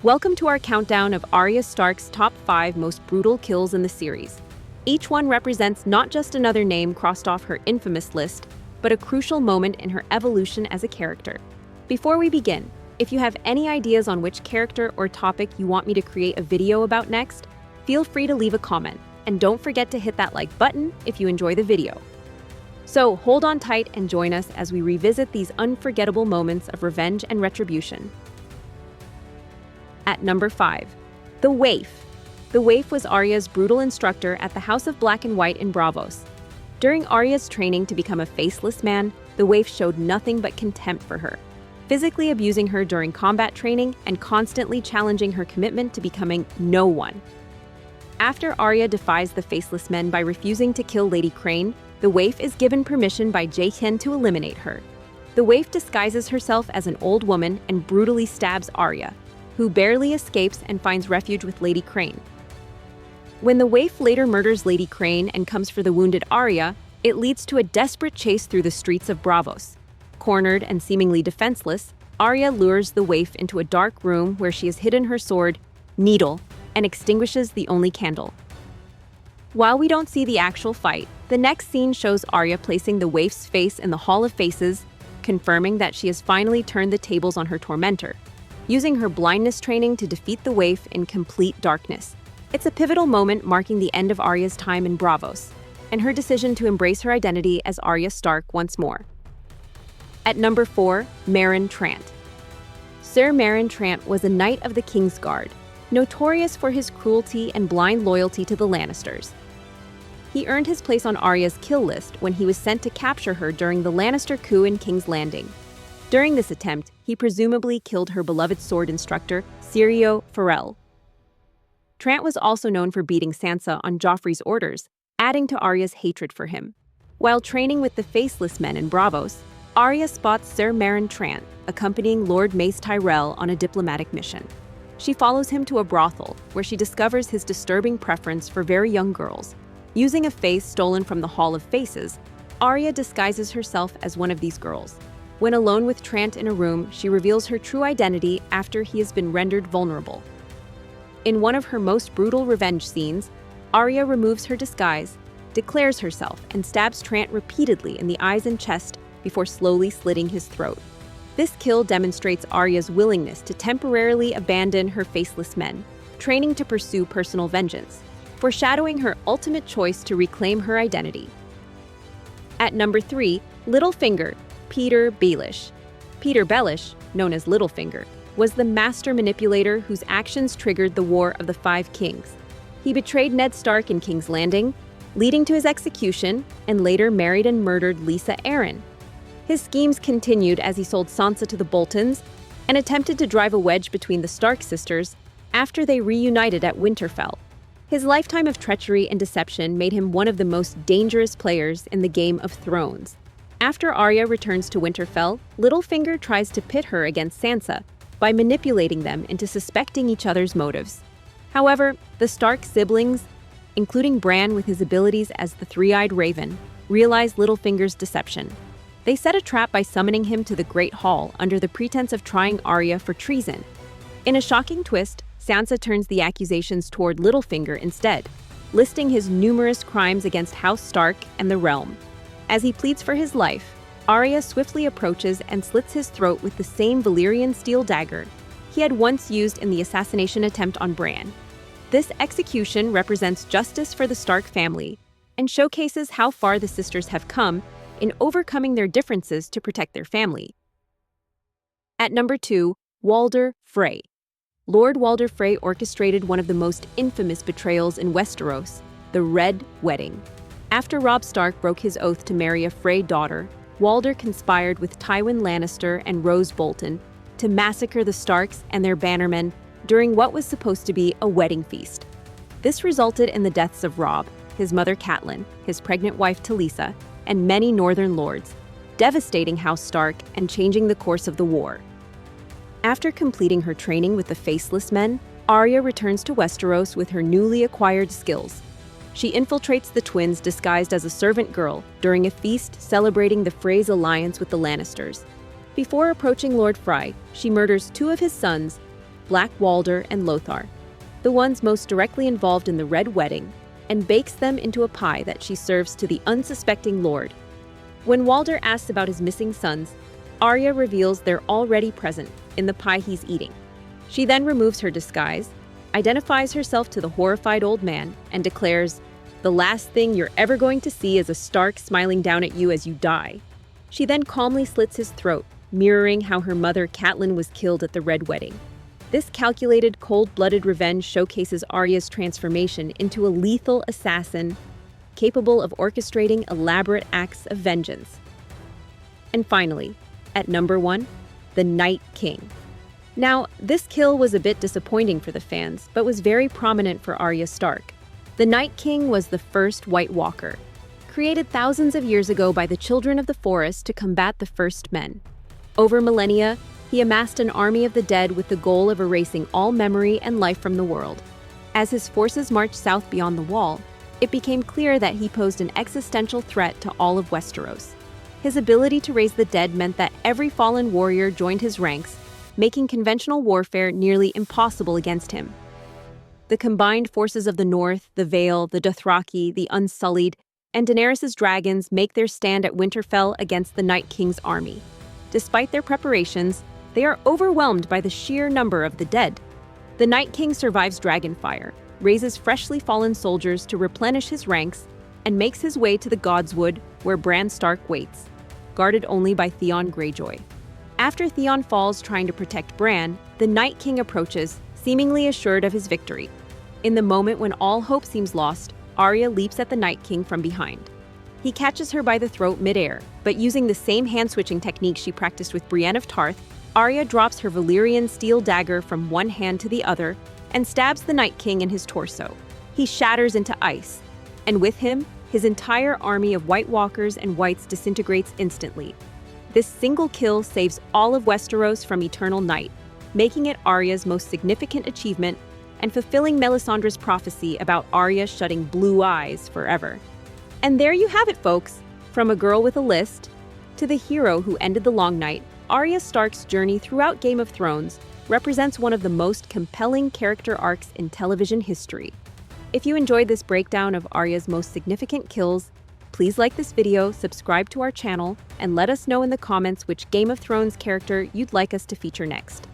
Welcome to our countdown of Arya Stark's top 5 most brutal kills in the series. Each one represents not just another name crossed off her infamous list, but a crucial moment in her evolution as a character. Before we begin, if you have any ideas on which character or topic you want me to create a video about next, feel free to leave a comment, and don't forget to hit that like button if you enjoy the video. So hold on tight and join us as we revisit these unforgettable moments of revenge and retribution. At number 5, the Waif. The Waif was Arya's brutal instructor at the House of Black and White in Braavos. During Arya's training to become a Faceless Man, the Waif showed nothing but contempt for her, physically abusing her during combat training and constantly challenging her commitment to becoming no one. After Arya defies the Faceless Men by refusing to kill Lady Crane, the Waif is given permission by Jaqen to eliminate her. The Waif disguises herself as an old woman and brutally stabs Arya, who barely escapes and finds refuge with Lady Crane. When the Waif later murders Lady Crane and comes for the wounded Arya, it leads to a desperate chase through the streets of Braavos. Cornered and seemingly defenseless, Arya lures the Waif into a dark room where she has hidden her sword, Needle, and extinguishes the only candle. While we don't see the actual fight, the next scene shows Arya placing the Waif's face in the Hall of Faces, confirming that she has finally turned the tables on her tormentor, using her blindness training to defeat the Waif in complete darkness. It's a pivotal moment marking the end of Arya's time in Braavos, and her decision to embrace her identity as Arya Stark once more. At number 4, Marin Trant. Ser Meryn Trant was a knight of the Kingsguard, notorious for his cruelty and blind loyalty to the Lannisters. He earned his place on Arya's kill list when he was sent to capture her during the Lannister coup in King's Landing. During this attempt, he presumably killed her beloved sword instructor, Syrio Forel. Trant was also known for beating Sansa on Joffrey's orders, adding to Arya's hatred for him. While training with the Faceless Men in Braavos, Arya spots Ser Meryn Trant accompanying Lord Mace Tyrell on a diplomatic mission. She follows him to a brothel, where she discovers his disturbing preference for very young girls. Using a face stolen from the Hall of Faces, Arya disguises herself as one of these girls. When alone with Trant in a room, she reveals her true identity after he has been rendered vulnerable. In one of her most brutal revenge scenes, Arya removes her disguise, declares herself, and stabs Trant repeatedly in the eyes and chest before slowly slitting his throat. This kill demonstrates Arya's willingness to temporarily abandon her Faceless Men, training to pursue personal vengeance, foreshadowing her ultimate choice to reclaim her identity. At number 3, Littlefinger, Petyr Baelish. Petyr Baelish, known as Littlefinger, was the master manipulator whose actions triggered the War of the Five Kings. He betrayed Ned Stark in King's Landing, leading to his execution, and later married and murdered Lysa Arryn. His schemes continued as he sold Sansa to the Boltons and attempted to drive a wedge between the Stark sisters after they reunited at Winterfell. His lifetime of treachery and deception made him one of the most dangerous players in the Game of Thrones. After Arya returns to Winterfell, Littlefinger tries to pit her against Sansa by manipulating them into suspecting each other's motives. However, the Stark siblings, including Bran with his abilities as the Three-Eyed Raven, realize Littlefinger's deception. They set a trap by summoning him to the Great Hall under the pretense of trying Arya for treason. In a shocking twist, Sansa turns the accusations toward Littlefinger instead, listing his numerous crimes against House Stark and the realm. As he pleads for his life, Arya swiftly approaches and slits his throat with the same Valyrian steel dagger he had once used in the assassination attempt on Bran. This execution represents justice for the Stark family and showcases how far the sisters have come in overcoming their differences to protect their family. At number 2, Walder Frey. Lord Walder Frey orchestrated one of the most infamous betrayals in Westeros, the Red Wedding. After Robb Stark broke his oath to marry a Frey daughter, Walder conspired with Tywin Lannister and Rose Bolton to massacre the Starks and their bannermen during what was supposed to be a wedding feast. This resulted in the deaths of Robb, his mother Catelyn, his pregnant wife Talisa, and many northern lords, devastating House Stark and changing the course of the war. After completing her training with the Faceless Men, Arya returns to Westeros with her newly acquired skills. She infiltrates the twins disguised as a servant girl during a feast celebrating the Frey's alliance with the Lannisters. Before approaching Lord Frey, she murders 2 of his sons, Black Walder and Lothar, the ones most directly involved in the Red Wedding, and bakes them into a pie that she serves to the unsuspecting lord. When Walder asks about his missing sons, Arya reveals they're already present in the pie he's eating. She then removes her disguise, identifies herself to the horrified old man, and declares, "The last thing you're ever going to see is a Stark smiling down at you as you die." She then calmly slits his throat, mirroring how her mother Catelyn was killed at the Red Wedding. This calculated, cold-blooded revenge showcases Arya's transformation into a lethal assassin capable of orchestrating elaborate acts of vengeance. And finally, at number 1, the Night King. Now, this kill was a bit disappointing for the fans, but was very prominent for Arya Stark. The Night King was the first White Walker, created thousands of years ago by the Children of the Forest to combat the First Men. Over millennia, he amassed an army of the dead with the goal of erasing all memory and life from the world. As his forces marched south beyond the Wall, it became clear that he posed an existential threat to all of Westeros. His ability to raise the dead meant that every fallen warrior joined his ranks, making conventional warfare nearly impossible against him. The combined forces of the North, the Vale, the Dothraki, the Unsullied, and Daenerys' dragons make their stand at Winterfell against the Night King's army. Despite their preparations, they are overwhelmed by the sheer number of the dead. The Night King survives dragonfire, raises freshly fallen soldiers to replenish his ranks, and makes his way to the Godswood, where Bran Stark waits, guarded only by Theon Greyjoy. After Theon falls trying to protect Bran, the Night King approaches, seemingly assured of his victory. In the moment when all hope seems lost, Arya leaps at the Night King from behind. He catches her by the throat midair, but using the same hand-switching technique she practiced with Brienne of Tarth, Arya drops her Valyrian steel dagger from one hand to the other and stabs the Night King in his torso. He shatters into ice, and with him, his entire army of White Walkers and Whites disintegrates instantly. This single kill saves all of Westeros from eternal night, making it Arya's most significant achievement and fulfilling Melisandre's prophecy about Arya shutting blue eyes forever. And there you have it, folks. From a girl with a list to the hero who ended the Long Night, Arya Stark's journey throughout Game of Thrones represents one of the most compelling character arcs in television history. If you enjoyed this breakdown of Arya's most significant kills, please like this video, subscribe to our channel, and let us know in the comments which Game of Thrones character you'd like us to feature next.